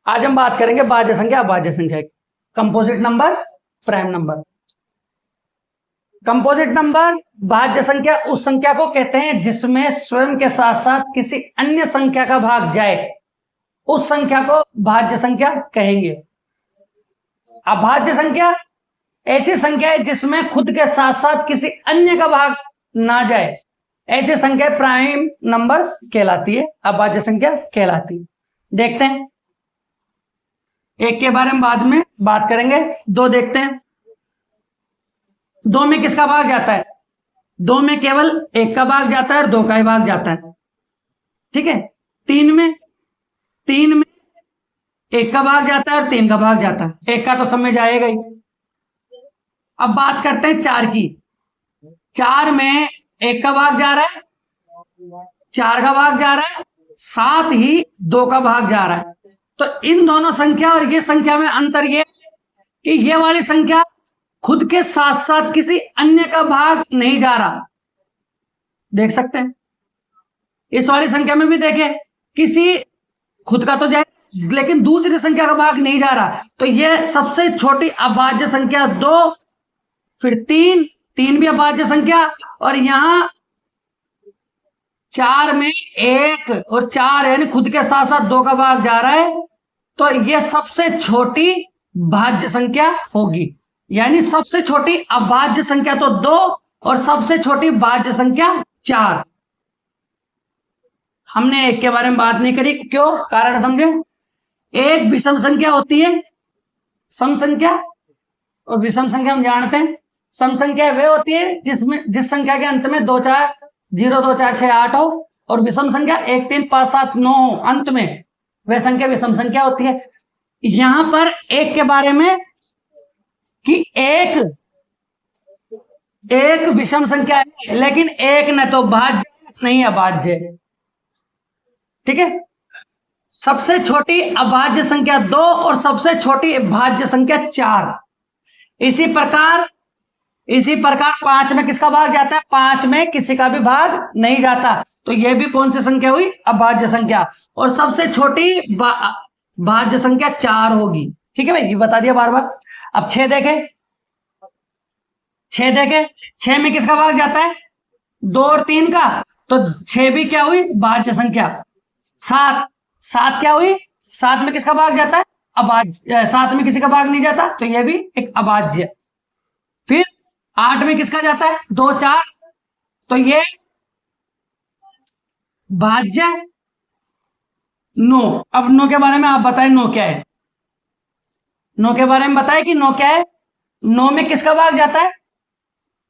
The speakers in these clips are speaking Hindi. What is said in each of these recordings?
आज हम बात करेंगे भाज्य संख्या अभाज्य संख्या की। Composite number, prime number. Composite number भाज्य संख्या उस संख्या को कहते हैं जिसमें स्वयं के साथ साथ किसी अन्य संख्या का भाग जाए, उस संख्या को भाज्य संख्या कहेंगे। अभाज्य संख्या ऐसी संख्या है जिसमें खुद के साथ साथ किसी अन्य का भाग ना जाए, ऐसी संख्या प्राइम नंबर्स कहलाती है, अभाज्य संख्या कहलाती है। देखते हैं, एक के बारे में बाद में बात करेंगे। दो देखते हैं, दो में किसका भाग जाता है? दो में केवल एक का भाग जाता है और दो का ही भाग जाता है, ठीक है। तीन में एक का भाग जाता है और तीन का भाग जाता है, एक का तो समझ आएगा ही। अब बात करते हैं चार की। चार में एक का भाग जा रहा है, चार का भाग जा रहा है, साथ ही दो का भाग जा रहा है। तो इन दोनों संख्या और ये संख्या में अंतर ये कि ये वाली संख्या खुद के साथ साथ किसी अन्य का भाग नहीं जा रहा, देख सकते हैं। इस वाली संख्या में भी देखें, किसी खुद का तो जाए लेकिन दूसरी संख्या का भाग नहीं जा रहा। तो ये सबसे छोटी अभाज्य संख्या दो, फिर तीन भी अभाज्य संख्या, और यहां चार में एक और चार यानी खुद के साथ साथ दो का भाग जा रहा है, तो यह सबसे छोटी भाज्य संख्या होगी। यानी सबसे छोटी अभाज्य संख्या तो दो और सबसे छोटी भाज्य संख्या चार। हमने एक के बारे में बात नहीं करी, क्यों? कारण समझे। एक विषम संख्या होती है, सम संख्या, और विषम संख्या हम जानते हैं सम संख्या वे होती है जिस संख्या के अंत में 2 4 0 2 4 6 8 हो, और विषम संख्या 1 3 5 7 9 हो अंत में, वह संख्या विषम संख्या होती है। यहां पर एक के बारे में कि एक विषम संख्या है, लेकिन एक न तो भाज्य नहीं अभाज्य, ठीक है। सबसे छोटी अभाज्य संख्या दो और सबसे छोटी भाज्य संख्या चार। इसी प्रकार पांच में किसका भाग जाता है? पांच में किसी का भी भाग नहीं जाता, तो यह भी कौन सी संख्या हुई? अभाज्य संख्या। और सबसे छोटी भाज्य संख्या चार होगी, ठीक है भाई, ये बता दिया बार बार। अब छह देखें, छह में किसका भाग जाता है? दो और तीन का, तो छह भी क्या हुई? भाज्य संख्या। सात क्या हुई? सात में किसका भाग जाता है? अभाज्य। सात में किसी का भाग नहीं जाता, तो यह भी एक अभाज्य। फिर आठ में किसका जाता है? 2 4, तो ये भाज्य। 9, अब 9 के बारे में आप बताएं, 9 क्या है? 9 के बारे में बताएं कि 9 क्या है? 9 में किसका भाग जाता है?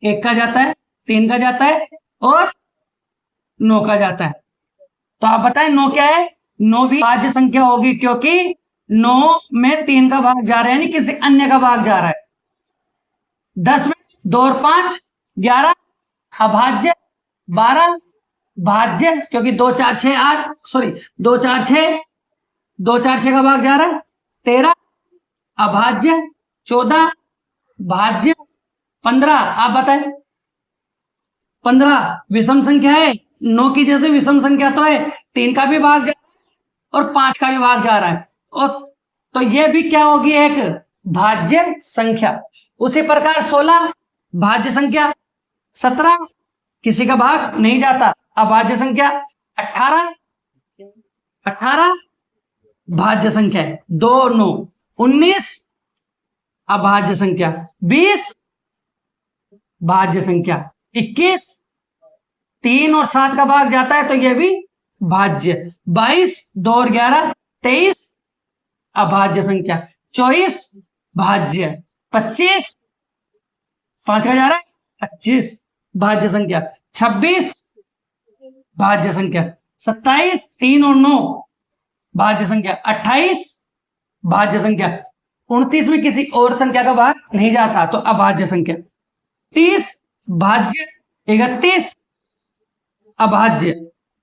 एक का जाता है, तीन का जाता है और 9 का जाता है। तो आप बताएं 9 क्या है? 9 भी भाज्य संख्या होगी, क्योंकि 9 में 3 का भाग जा रहा है, यानी किसी अन्य का भाग जा रहा है। 10 में 2 और 5 11 अभाज्य। 12 भाज्य, क्योंकि 2 4 6 8 सॉरी 2 4 6 का भाग जा रहा है। 13 अभाज्य। 14 भाज्य। 15 आप बताएं। 15 विषम संख्या है, 9 की जैसे विषम संख्या तो है, 3 का भी भाग जा रहा है और 5 का भी भाग जा रहा है, और तो यह भी क्या होगी? एक भाज्य संख्या। उसी प्रकार 16 भाज्य संख्या। 17 किसी का भाग नहीं जाता, अभाज्य संख्या। 18 भाज्य संख्या है, 2 9। 19 अभाज्य संख्या। 20 भाज्य संख्या। 21 3 और 7 का भाग जाता है, तो यह भी भाज्य। 22 2 और 11 23 अभाज्य संख्या। 24 भाज्य। 25 5 का जा रहा है, 25 भाज्य संख्या। 26 भाज्य संख्या। 27 3 और 9 भाज्य संख्या। 28 भाज्य संख्या। 29 में किसी और संख्या का भाग नहीं जाता, तो अभाज्य संख्या। 30 भाज्य। 31 अभाज्य।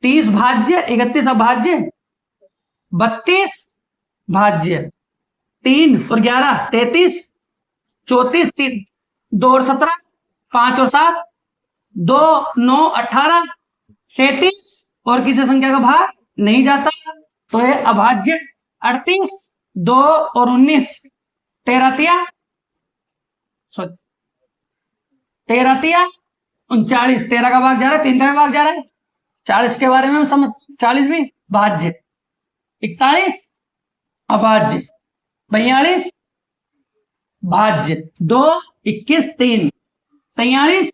30 भाज्य, 31 अभाज्य। 32 भाज्य। 3 और 11 33। 34 2 और 17 5 और 7 2 9 18। 37 और किसी संख्या का भाग नहीं जाता, तो है अभाज्य। 38 2 और 19, 13 तिया 39, 13 का भाग जा रहा है, 3 का भी भाग जा रहा है। 40 के बारे में हम समझ, 40 भी भाज्य, 41 अभाज्य, 42 भाज्य, 2, 21, 3, 43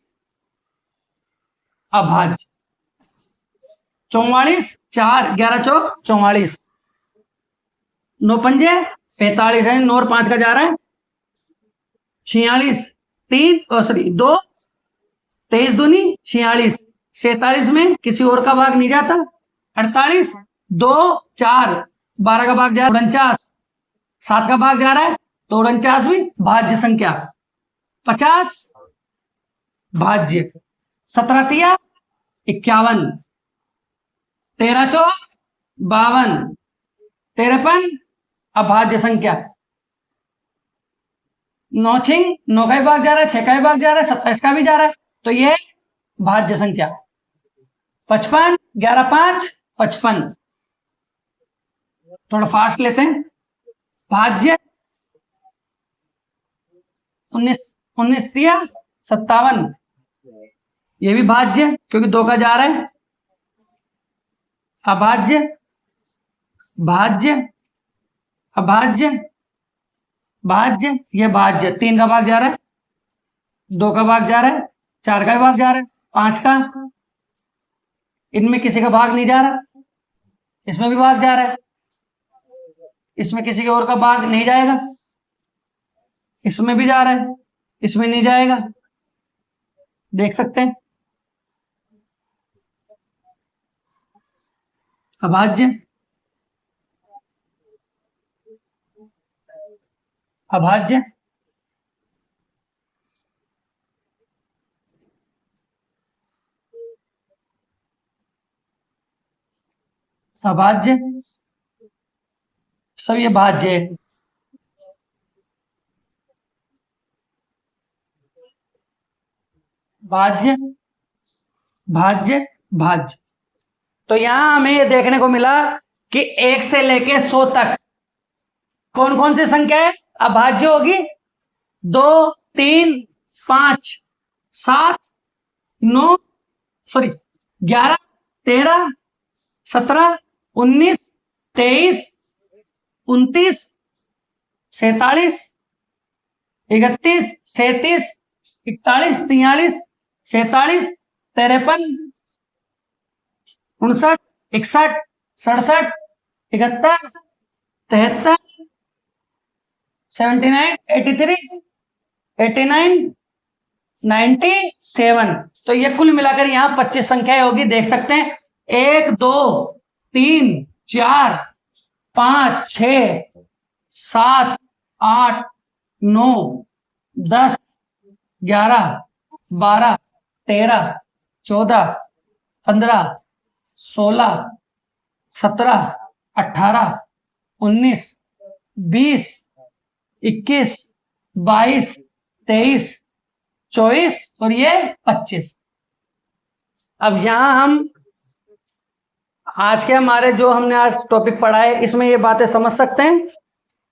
अभाज्य, 44, 4, 11 चौक 44, 9 पंजे 45 है, 9 और 5 का जा रहा है 46, 3 सॉरी 2, 23 दूनी 46, 47 में किसी और का भाग नहीं जाता, 48, 2, 4, 12 का भाग जा रहा है 49, 7 का भाग जा रहा है तो 49 भी भाज्य संख्या, 50 भाज्य, 17 तिया 51, 13 चौक 52, 53 अभाज्य संख्या, 9 छिंग 9 का भी भाग जा रहा है, 6 का भी भाग जा रहा है, 27 का भी जा रहा है तो ये भाज्य संख्या, 55, 11, 5, 55, थोड़ा फास्ट लेते हैं, भाज्य, 19 तिया 57, ये भी भाज्य क्योंकि 2 का जा रहा है, अभाज्य, भाज्य, अभाज्य, भाज्य, ये भाज्य, 3 का भाग जा रहा है, 2 का भाग जा रहा है, 4 का भी भाग जा रहा है, 5 का, इनमें किसी का भाग नहीं जा रहा, इसमें भी भाग जा रहा है, इसमें किसी के और का भाग नहीं जाएगा, इसमें भी जा रहा है, इसमें नहीं जाएगा, देख सकते हैं अभाज्य, अभाज्य, अभाज्य, सब ये भाज्य है। भाज्य, भाज्य, भाज्य, तो यहां हमें ये देखने को मिला कि 1 से लेके 100 तक कौन कौन सी संख्या है अभाज्य होगी, 2, 3, 5, 7, 9 सॉरी 11, 13, 17, 19, 23, 29, 47, 31, 37, 41, 43, 47, 53, 59, 61, 67, 71, 73, 79, 83, 89, 97, तो ये कुल मिलाकर यहां 25 संख्याएं होगी, देख सकते हैं 1, 2, 3, 4, 5, 6, 7, 8, 9, 10, 11, 12, 13, 14, 15, 16, 17, 18, 19, 20, 21, 22, 23, 24 और ये 25। अब यहां हम आज के हमारे जो हमने आज टॉपिक पढ़ा है इसमें ये बातें समझ सकते हैं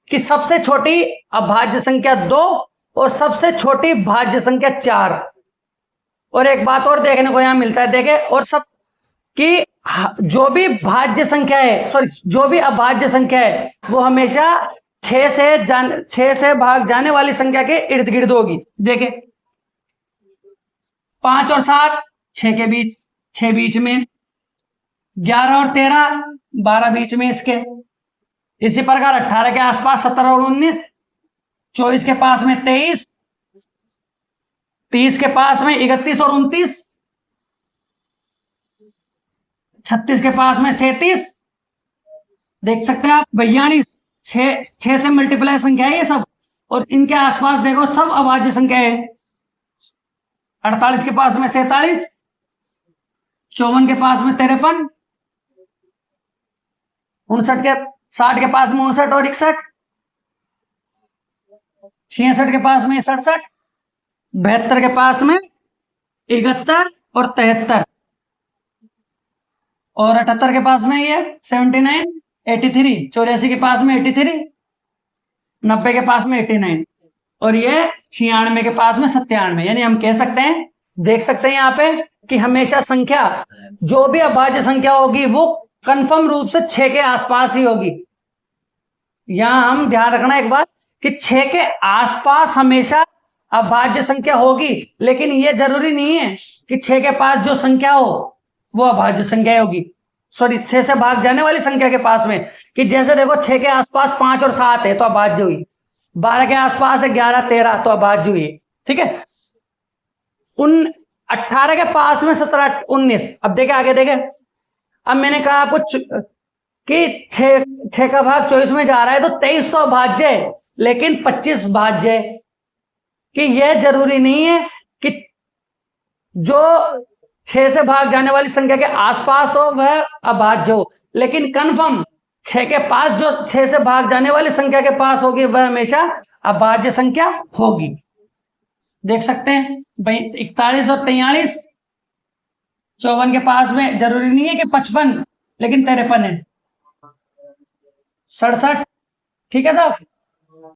कि सबसे छोटी अभाज्य संख्या 2 और सबसे छोटी भाज्य संख्या 4। और एक बात और देखने को यहां मिलता है, देखे और सब कि जो भी भाज्य संख्या है जो भी अभाज्य संख्या है वो हमेशा 6 से भाग जाने वाली संख्या के इर्द गिर्द होगी। देखे 5 और 7 6 के बीच, 6 बीच में, 11 और 13 12 बीच में इसके, इसी प्रकार 18 के आसपास 17 और 19, 24 के पास में 23, 30 के पास में 31 और 29, 36 के पास में 37, देख सकते हैं आप 42, 6 से मल्टीप्लाई संख्या है ये सब, और इनके आसपास देखो सब अभाज्य संख्या है। 48 के पास में 47, 54 के पास में 53, 60 के पास में 59 और 61, 66 के पास में 67, 72 के पास में 71 और 73, और 78 के पास में ये 79, 83, 84 के पास में 83, 90 के पास में 89 और ये 96 के पास में 97, यानी हम कह सकते हैं, देख सकते हैं यहाँ पे कि हमेशा संख्या जो भी अभाज्य संख्या होगी वो कंफर्म रूप से 6 के आसपास ही होगी। यहां हम ध्यान रखना एक बात कि 6 के आसपास हमेशा अभाज्य संख्या होगी, लेकिन यह जरूरी नहीं है कि 6 के पास जो संख्या हो वो अभाज्य संख्या होगी। सॉरी, 6 से भाग जाने वाली संख्या के पास में, कि जैसे देखो 6 के आसपास 5 और 7 है तो अभाज्य हुई, 12 के आसपास है 11 13 तो अभाज्य हुई। ठीक है, 18 के पास में 17 19। अब देखे आगे देखे, अब मैंने कहा आपको कि 6 का भाग 24 में जा रहा है तो 23 तो अभाज्य है, लेकिन 25 भाज्य है। कि यह जरूरी नहीं है कि जो 6 से भाग जाने वाली संख्या के आसपास हो वह अभाज्य हो, लेकिन कंफर्म 6 के पास जो 6 से भाग जाने वाली संख्या के पास होगी वह हमेशा अभाज्य संख्या होगी। देख सकते हैं भाई 41 और 43, 54 के पास में जरूरी नहीं है कि 55, लेकिन 53 है, 67। ठीक है साहब।